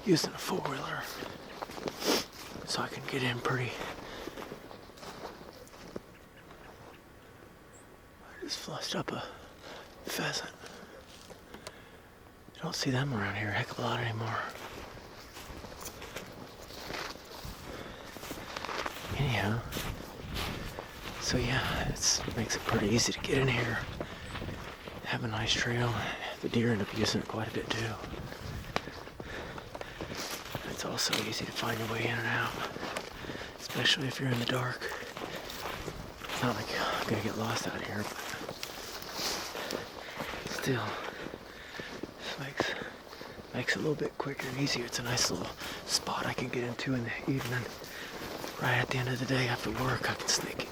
using a four-wheeler so I can get in pretty. I just flushed up a pheasant. You don't see them around here a heck of a lot anymore. Anyhow, so yeah, it makes it pretty easy to get in here. Have a nice trail. The deer end up using it quite a bit too. It's also easy to find your way in and out, especially if you're in the dark. It's not like I'm gonna get lost out here, but still, this makes it a little bit quicker and easier. It's a nice little spot I can get into in the evening. Right at the end of the day after work, I can sneak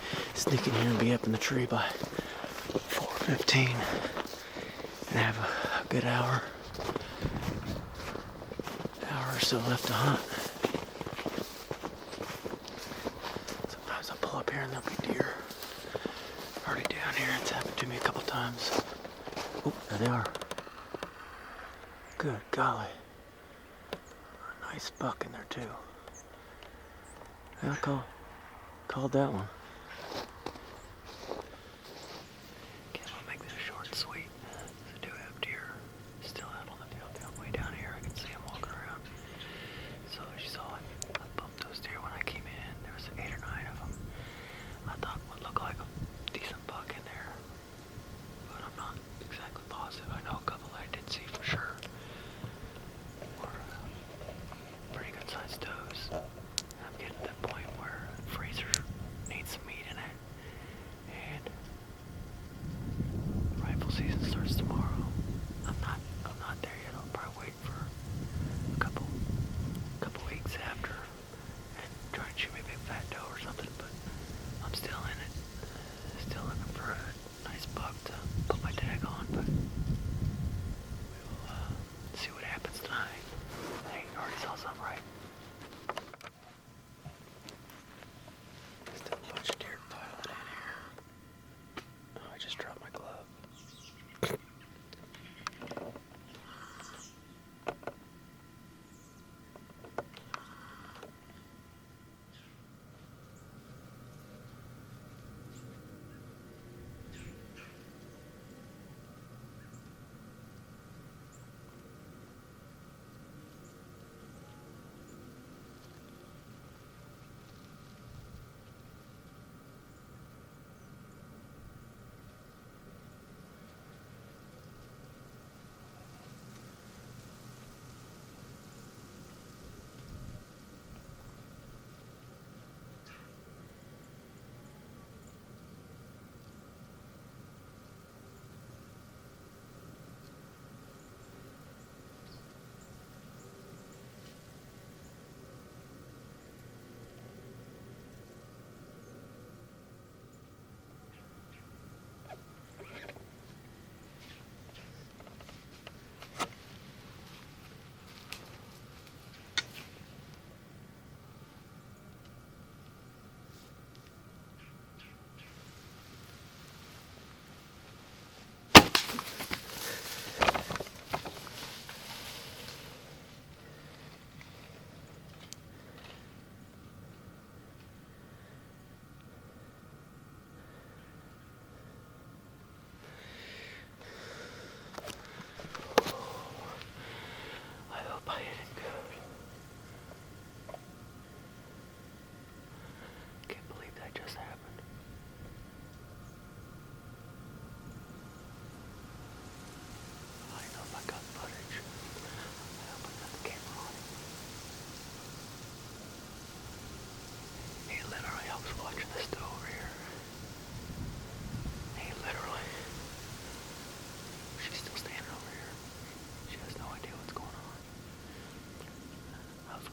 in here and be up in the tree by 4:15 and have a good hour or so left to hunt. Sometimes I'll pull up here and there'll be deer already down here. It's happened to me a couple times. Oh, there they are. Good golly. A nice buck in there too. I called that one. Okay, I'll make this short and sweet. I do have deer still out on the field down way down here. I can see them walking around. So as you saw, I bumped those deer when I came in. There was 8 or 9 of them. I thought would look like a decent buck in there, but I'm not exactly positive. I know a couple I did see for sure were pretty good sized does. I'm getting to that point where the freezer needs some meat in it, and rifle season starts tomorrow. I'm not there yet. I'll probably wait for a couple weeks after and try and shoot maybe a fat doe or something. But I'm still in it. Still looking for a nice buck to put my tag on. But we'll see what happens tonight. Hey, you already saw something, right? Still a bunch of deer piling in here. Oh, I just dropped my glove.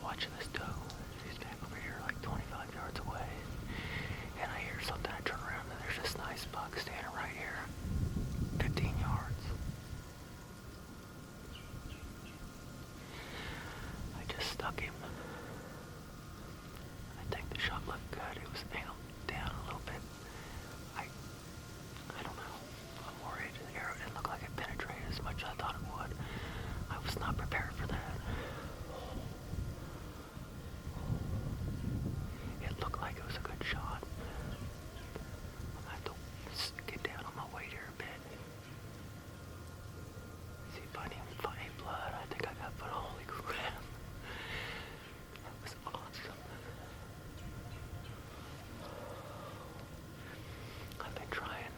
Watching this doe. She's back over here like 25 yards away. And I hear something, I turn around and there's this nice buck standing right here. 15 yards. I just stuck him. I think the shot looked good. It was angled down a little bit. I don't know. I'm worried. The arrow didn't look like it penetrated as much as I thought it would. I was not prepared for that. been trying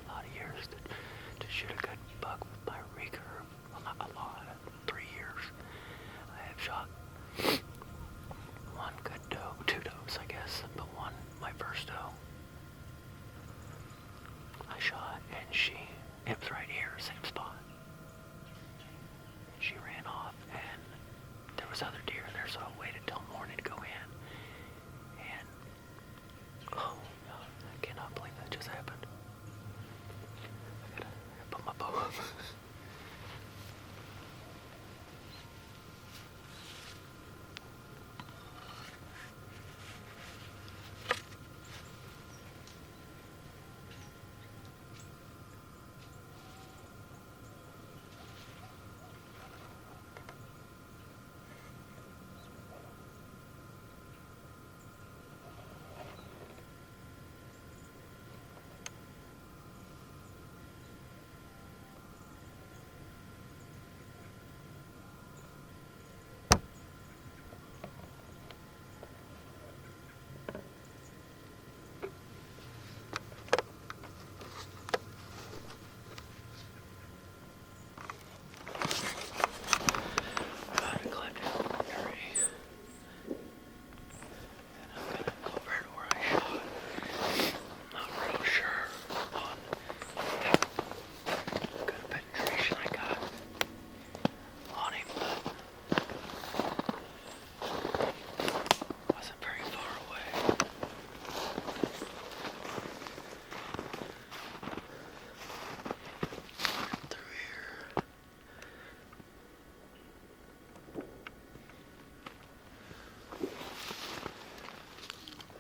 a lot of years to shoot a good buck with my recurve. Well, not a lot, 3 years. I have shot one good doe, 2 does, I guess, but one, my first doe, I shot, and it was right here, same spot. She ran off, and there was other deer there, so I waited till morning to go in. And, oh, I cannot believe that just happened. I gotta put my bow up.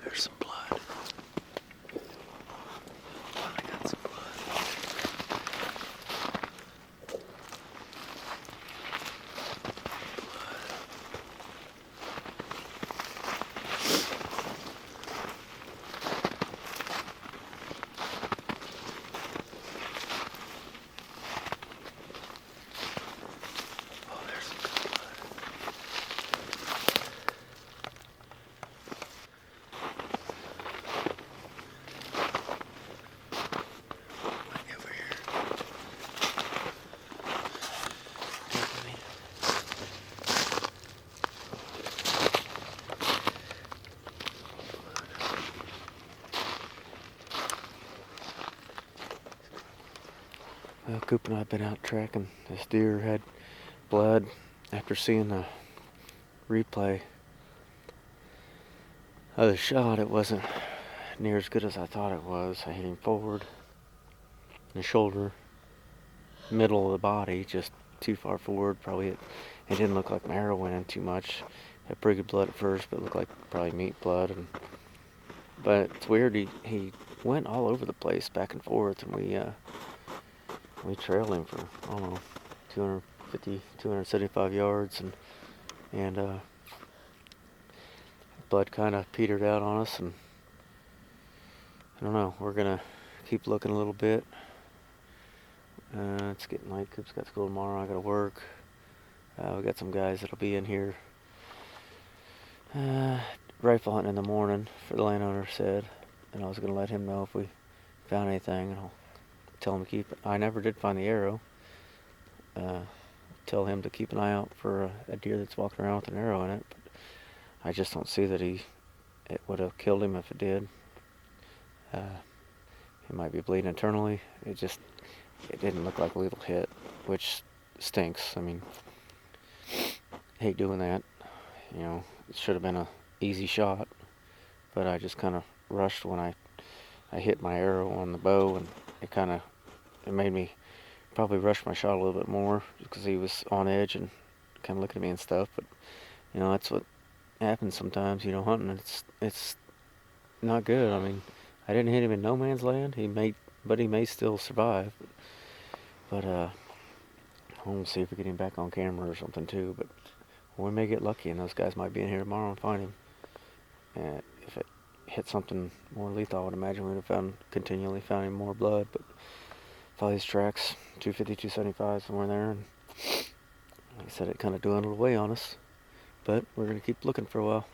There's some blood. I got some blood. Oh, there's some good blood. Over here. Well, Coop and I have been out tracking. This deer had blood after seeing the replay of the shot. It wasn't near as good as I thought it was. I hit him forward in the shoulder, middle of the body, just too far forward. Probably it didn't look like my arrow went in too much. Had pretty good blood at first, but it looked like probably meat blood. But it's weird. He went all over the place, back and forth, and we trailed him for, I don't know, 250, 275 yards, and blood kind of petered out on us, and I don't know, we're gonna keep looking a little bit. It's getting late. Coop's got school tomorrow. I gotta work. We got some guys that'll be in here rifle hunting in the morning, for the landowner said, and I was gonna let him know if we found anything, and I'll tell him to keep it. I never did find the arrow. Tell him to keep an eye out for a deer that's walking around with an arrow in it, but I just don't see that it would have killed him if it did. He might be bleeding internally. It didn't look like a lethal hit, which stinks. I mean, hate doing that. You know, it should have been a easy shot, but I just kind of rushed when I hit my arrow on the bow, and it made me probably rush my shot a little bit more because he was on edge and kind of looking at me and stuff. But you know, that's what happens sometimes. You know, hunting it's not good. I mean, I didn't hit him in no man's land. He may still survive. But we'll see if we get him back on camera or something too. But we may get lucky, and those guys might be in here tomorrow and find him. And if it hit something more lethal, I would imagine we would have continually found him more blood. But follow these tracks, 250, 275, somewhere there. And like I said, it kind of dwindled away on us. But we're going to keep looking for a while.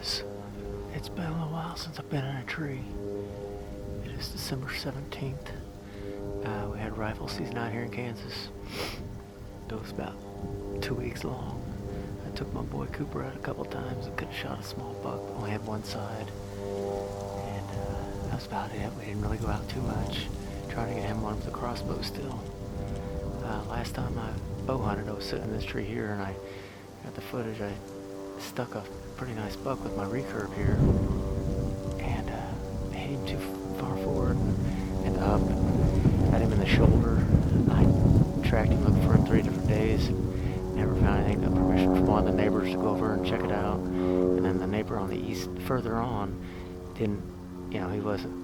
guys. It's been a little while since I've been in a tree. It is December 17th. We had rifle season out here in Kansas. It was about 2 weeks long. I took my boy Cooper out a couple times and could have shot a small buck, but only had one side. And that was about it. We didn't really go out too much. Trying to get him one with a crossbow still. Last time I bow hunted, I was sitting in this tree here, and I got the footage. I stuck a pretty nice buck with my recurve here, and hit him too far forward and up, and got him in the shoulder. I tracked him, looked for him 3 different days, never found anything. Got permission from one of the neighbors to go over and check it out, and then the neighbor on the east, further on, didn't, he wasn't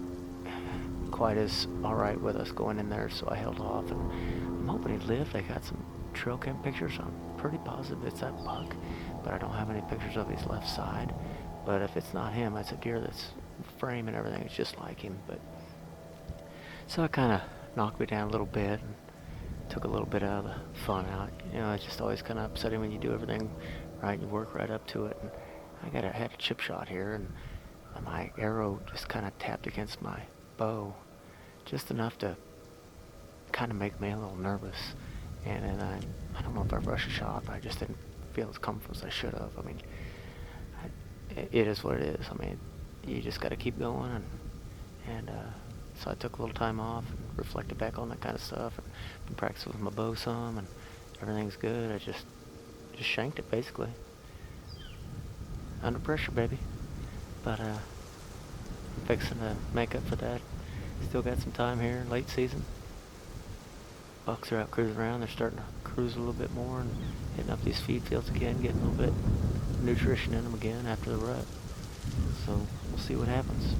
quite as alright with us going in there, so I held off, and I'm hoping he lived. I got some trail cam pictures. I'm pretty positive it's that buck, but I don't have any pictures of his left side. But if it's not him, it's a deer that's frame and everything. It's just like him. But so it kind of knocked me down a little bit and took a little bit out of the fun out. It's just always kind of upsetting when you do everything right and you work right up to it. And I had a chip shot here, and my arrow just kind of tapped against my bow, just enough to kind of make me a little nervous. And then I don't know if I rushed a shot, but I just didn't feel as comfortable as I should have. I mean, it is what it is. I mean, you just got to keep going, and so I took a little time off and reflected back on that kind of stuff, and been practicing with my bow some, and everything's good. I just shanked it basically, under pressure, baby. But I'm fixing to make up for that. Still got some time here, late season. Bucks are out cruising around. They're starting to cruise a little bit more and hitting up these feed fields again, getting a little bit of nutrition in them again after the rut. So we'll see what happens.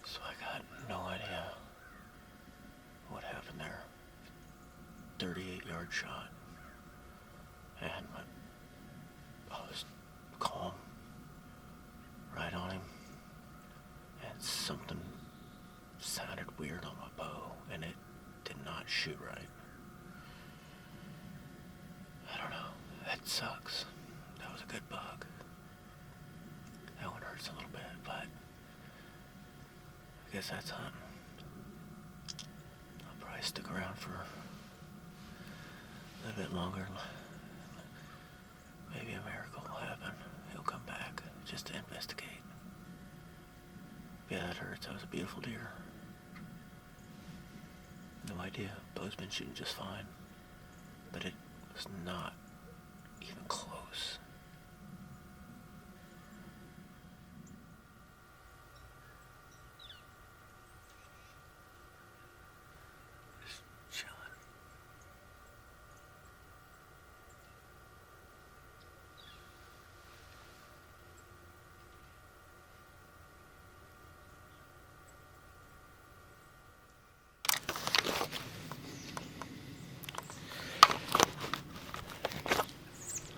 So I got no idea what happened there. 38-yard shot. And I was calm, right on him, and something sounded weird on my bow, and it did not shoot right. I don't know. That sucks. That was a good bug. That one hurts a little bit, but I guess that's hunting. I'll probably stick around for a little bit longer. Maybe a miracle will happen. He'll come back just to investigate. Yeah, that hurts. That was a beautiful deer. No idea. Bow's been shooting just fine. But it was not even close.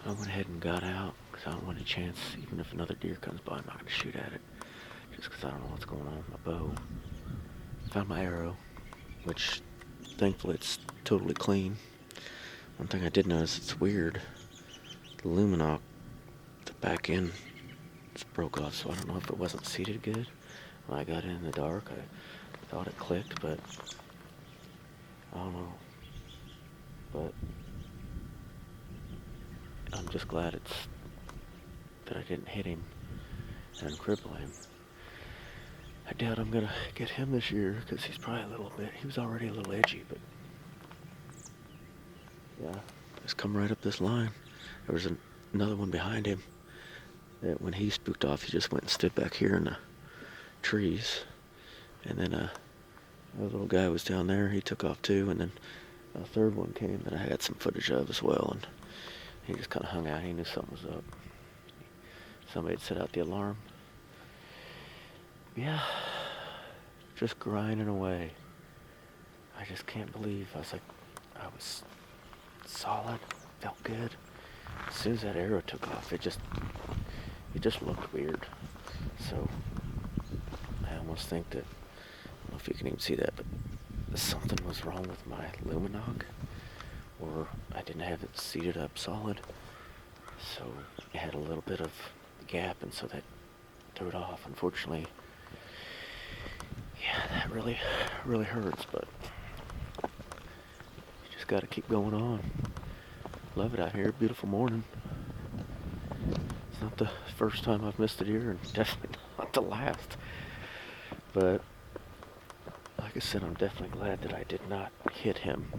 I went ahead and got out because I don't want a chance, even if another deer comes by, I'm not going to shoot at it just because I don't know what's going on with my bow. Found my arrow, which thankfully it's totally clean. One thing I did notice, it's weird. The luminoc, the back end, it's broke off, so I don't know if it wasn't seated good. When I got in the dark, I thought it clicked, but I don't know. But I'm just glad that I didn't hit him and cripple him. I doubt I'm gonna get him this year because he's probably he was already a little edgy, but yeah, just come right up this line. There was another one behind him that when he spooked off, he just went and stood back here in the trees. And then a little guy was down there, he took off too, and then a third one came that I had some footage of as well, and he just kind of hung out. He knew something was up. Somebody had set out the alarm. Yeah, just grinding away. I just can't believe, I was solid, felt good. As soon as that arrow took off, it just looked weird. So I almost think that, I don't know if you can even see that, but something was wrong with my luminoc, or I didn't have it seated up solid. So it had a little bit of gap, and so that threw it off. Unfortunately, yeah, that really, really hurts, but you just gotta keep going on. Love it out here, beautiful morning. It's not the first time I've missed a deer, and definitely not the last. But like I said, I'm definitely glad that I did not hit him,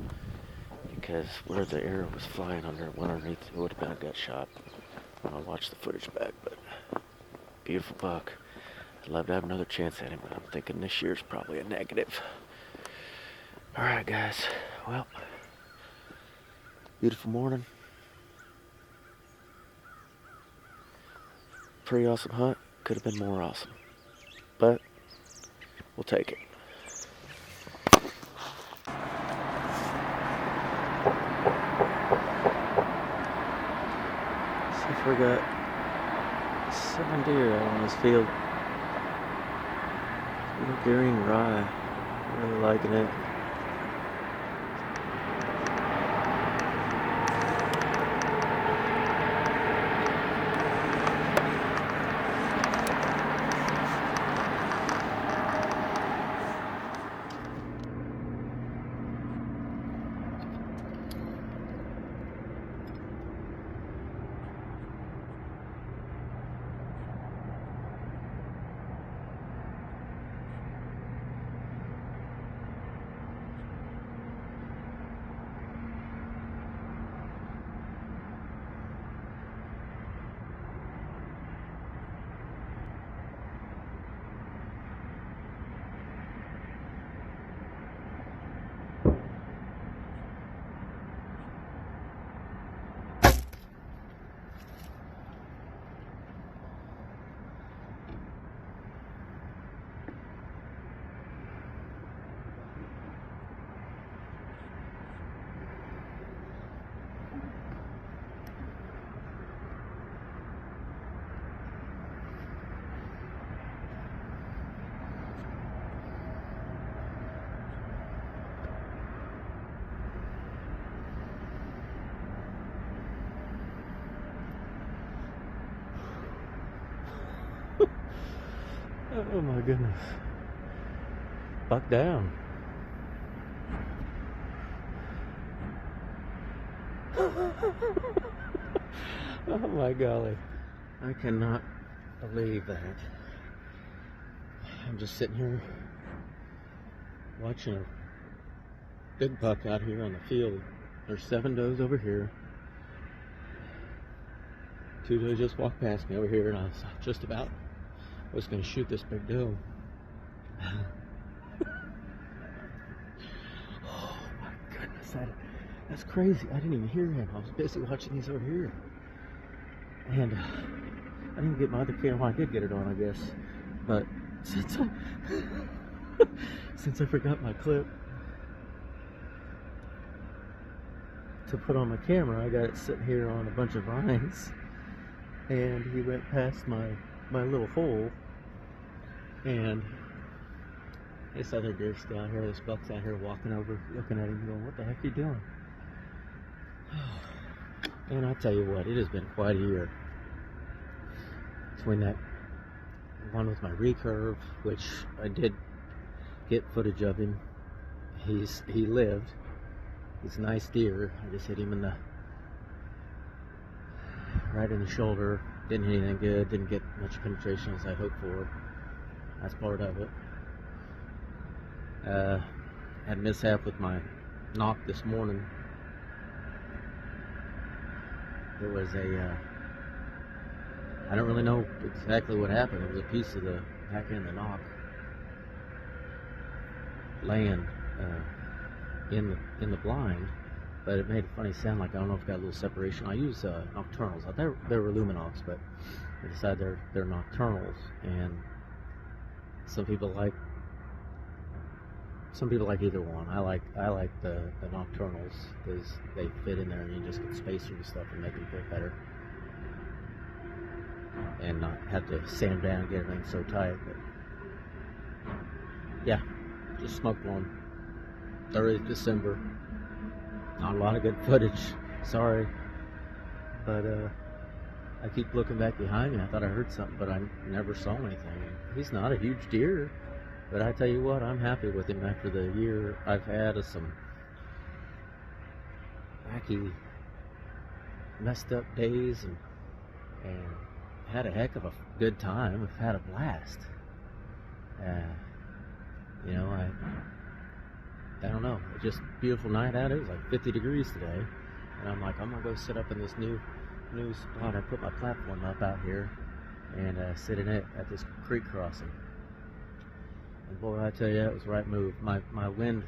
because where the arrow was flying underneath, it would have been a gut shot when I watched the footage back. But beautiful buck. I'd love to have another chance at him, but I'm thinking this year's probably a negative. Alright guys, well, beautiful morning. Pretty awesome hunt. Could have been more awesome, but we'll take it. So far got 7 deer out on this field. Green rye. Really liking it. Oh my goodness. Buck down. Oh my golly. I cannot believe that. I'm just sitting here watching a big buck out here on the field. There's 7 does over here. 2 does just walked past me over here, and I was going to shoot this big doe. Oh my goodness, that's crazy. I didn't even hear him. I was busy watching these over here. And I didn't get my other camera. Well, I did get it on, I guess. But since I forgot my clip to put on my camera, I got it sitting here on a bunch of vines. And he went past my little hole, and This other deer's still out here. This buck's out here walking over, looking at him, going, "What the heck are you doing?" And I tell you what, it has been quite a year. Between that one with my recurve, which I did get footage of him. He lived. He's a nice deer. I just hit him right in the shoulder. Didn't hit anything good. Didn't get much penetration as I hoped for. That's part of it. Had a mishap with my knock this morning. There was I don't really know exactly what happened. It was a piece of the back end of the knock laying in the blind, but it made a funny sound. Like, I don't know if it got a little separation. I use nocturnals. They were luminox, but I decided they're nocturnals, and some people like either one. I like the nocturnals because they fit in there and you just get spacer and stuff and make them feel better, and not have to sand down and get everything so tight. But yeah, just smoked one. 30th December. Not a lot of good footage. Sorry, but I keep looking back behind me. I thought I heard something, but I never saw anything. He's not a huge deer, but I tell you what, I'm happy with him after the year I've had of some wacky, messed up days, and had a heck of a good time. I've had a blast. You know, I don't know. It's just a beautiful night out. It was like 50 degrees today, and I'm like, I'm gonna go sit up in this new spot. I put my platform up out here and sit in it at this creek crossing. And boy, I tell you, that was the right move. My wind,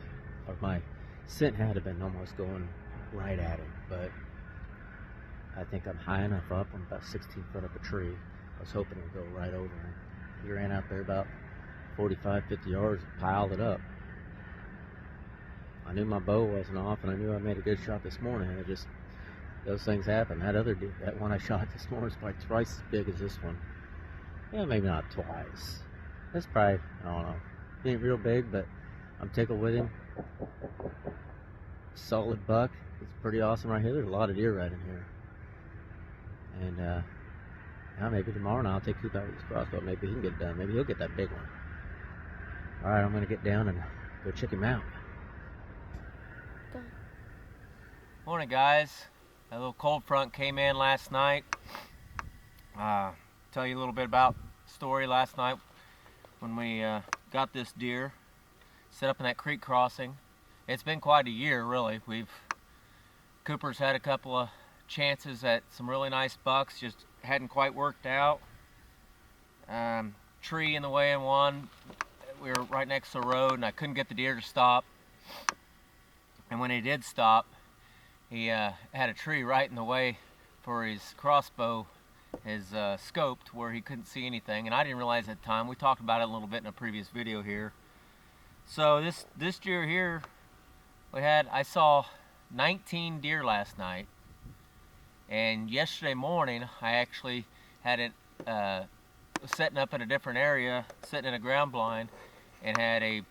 or my scent had been almost going right at it, but I think I'm high enough up. I'm about 16 foot up a tree. I was hoping it would go right over him. He ran out there about 45, 50 yards and piled it up. I knew my bow wasn't off, and I knew I made a good shot this morning. It just, those things happen. That one I shot this morning is probably twice as big as this one. Yeah, maybe not twice. That's probably, I don't know. He ain't real big, but I'm tickled with him. Solid buck. It's pretty awesome right here. There's a lot of deer right in here. And now maybe tomorrow now I'll take Coop out with his crossbow. Maybe he can get it done. Maybe he'll get that big one. Alright, I'm going to get down and go check him out. Morning, guys. A little cold front came in last night. Tell you a little bit about the story last night when we got this deer set up in that creek crossing. It's been quite a year, really. Cooper's had a couple of chances at some really nice bucks, just hadn't quite worked out. Tree in the way in one. We were right next to the road, and I couldn't get the deer to stop. And when he did stop, he had a tree right in the way for his crossbow, his scope, to where he couldn't see anything. And I didn't realize at the time. We talked about it a little bit in a previous video here. So this deer here, I saw 19 deer last night. And yesterday morning, I actually had it setting up in a different area, sitting in a ground blind, and had a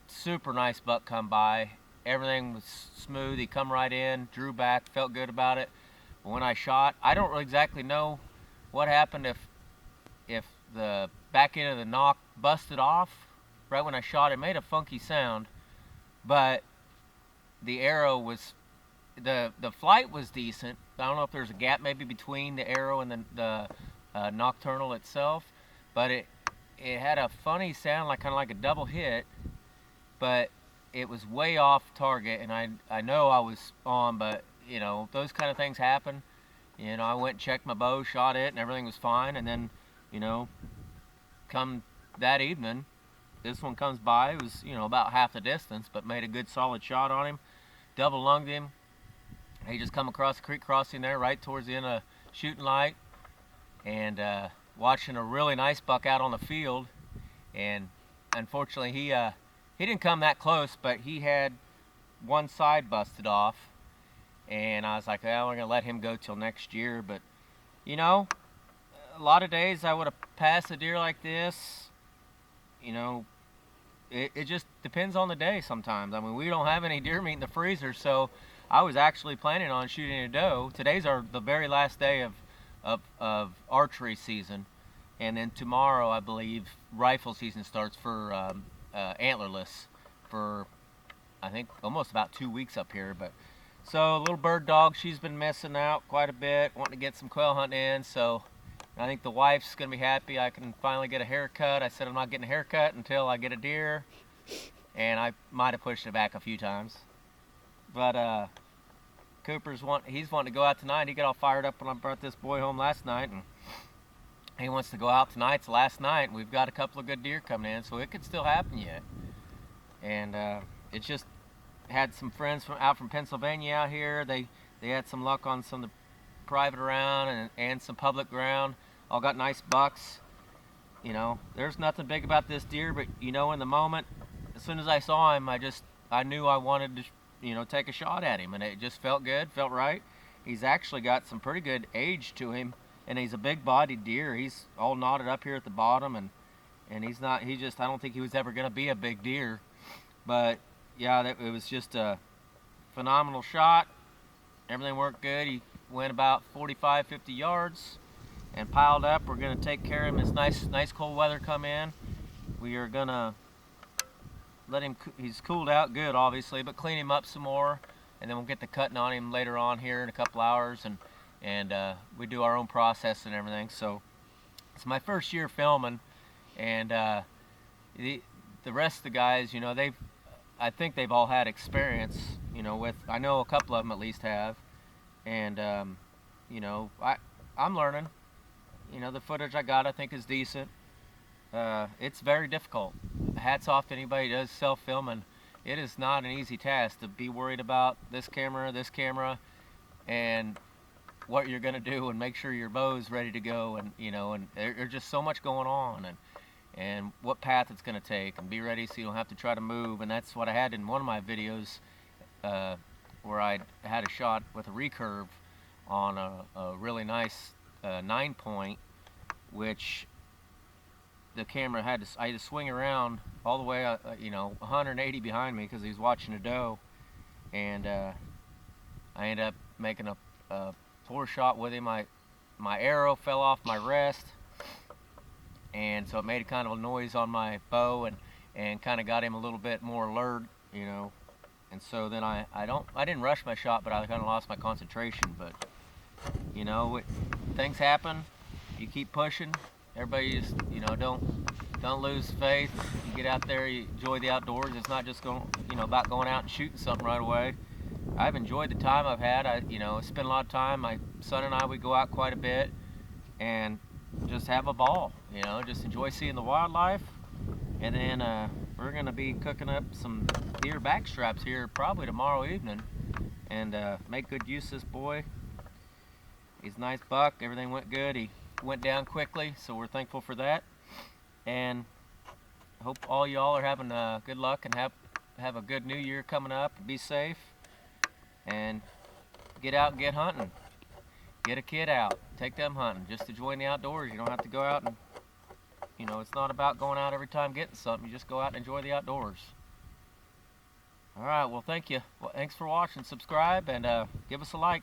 super nice buck come by. Everything was smooth. He come right in, drew back, felt good about it. But when I shot, I don't really exactly know what happened, if the back end of the knock busted off right when I shot. It made a funky sound, but the arrow was, the flight was decent. I don't know if there's a gap maybe between the arrow and the nocturnal itself, but it had a funny sound, like kind of like a double hit, but it was way off target, and I know I was on, but you know, those kind of things happen. You know, I went and checked my bow, shot it, and everything was fine. And then, you know, come that evening, this one comes by. It was, you know, about half the distance, but made a good solid shot on him. Double lunged him. He just come across the creek crossing there right towards the end of shooting light, and watching a really nice buck out on the field. And unfortunately, he didn't come that close, but he had one side busted off. And I was like, well, we're going to let him go till next year. But, you know, a lot of days I would have passed a deer like this, you know, it just depends on the day sometimes. I mean, we don't have any deer meat in the freezer, so I was actually planning on shooting a doe. Today's the very last day of archery season, and then tomorrow I believe rifle season starts for antlerless for I think almost about 2 weeks up here. But so little bird dog, she's been missing out quite a bit, wanting to get some quail hunting in. So I think the wife's gonna be happy I can finally get a haircut. I said I'm not getting a haircut until I get a deer, and I might have pushed it back a few times. But he's wanting to go out tonight. He got all fired up when I brought this boy home last night, and he wants to go out tonight. It's the last night, and we've got a couple of good deer coming in, so it could still happen yet. And it's just had some friends out from Pennsylvania out here. They had some luck on some of the private around and some public ground. All got nice bucks. You know, there's nothing big about this deer, but you know, in the moment, as soon as I saw him, I knew I wanted to, you know, take a shot at him, and it just felt good, felt right. He's actually got some pretty good age to him, and he's a big-bodied deer. He's all knotted up here at the bottom, and I don't think he was ever going to be a big deer. But yeah, it was just a phenomenal shot. Everything worked good. He went about 45, 50 yards and piled up. We're going to take care of him as nice cold weather come in. We are going to let him, he's cooled out good obviously, but clean him up some more, and then we'll get the cutting on him later on here in a couple hours, and we do our own process and everything. So it's my first year filming, and the rest of the guys, you know, I think they've all had experience, you know, I know a couple of them at least have, and you know, I'm learning. You know, the footage I got I think is decent. It's very difficult. Hats off to anybody who does self-filming. It is not an easy task to be worried about this camera, and what you're gonna do, and make sure your bow's ready to go, and you know, and there's just so much going on, and what path it's gonna take, and be ready so you don't have to try to move. And that's what I had in one of my videos, where I had a shot with a recurve on a really nice 9-point, which the camera I had to swing around all the way, you know, 180 behind me because he was watching a doe, and I ended up making a poor shot with him. My arrow fell off my rest, and so it made a kind of a noise on my bow, and kind of got him a little bit more alert, you know. And so then I didn't rush my shot, but I kind of lost my concentration. But you know, things happen. You keep pushing. Everybody just, you know, don't lose faith. You get out there, you enjoy the outdoors. It's not just about going out and shooting something right away. I've enjoyed the time I've had. I spent a lot of time. My son and I, we go out quite a bit and just have a ball. You know, just enjoy seeing the wildlife. And then we're gonna be cooking up some deer back straps here probably tomorrow evening, and make good use of this boy. He's a nice buck. Everything went good. He went down quickly, so we're thankful for that. And I hope all y'all are having good luck and have a good new year coming up. Be safe and get out and get hunting. Get a kid out, take them hunting, just enjoying the outdoors. You don't have to go out and, you know, it's not about going out every time getting something. You just go out and enjoy the outdoors. All right, well, thank you. Well, thanks for watching. Subscribe and give us a like.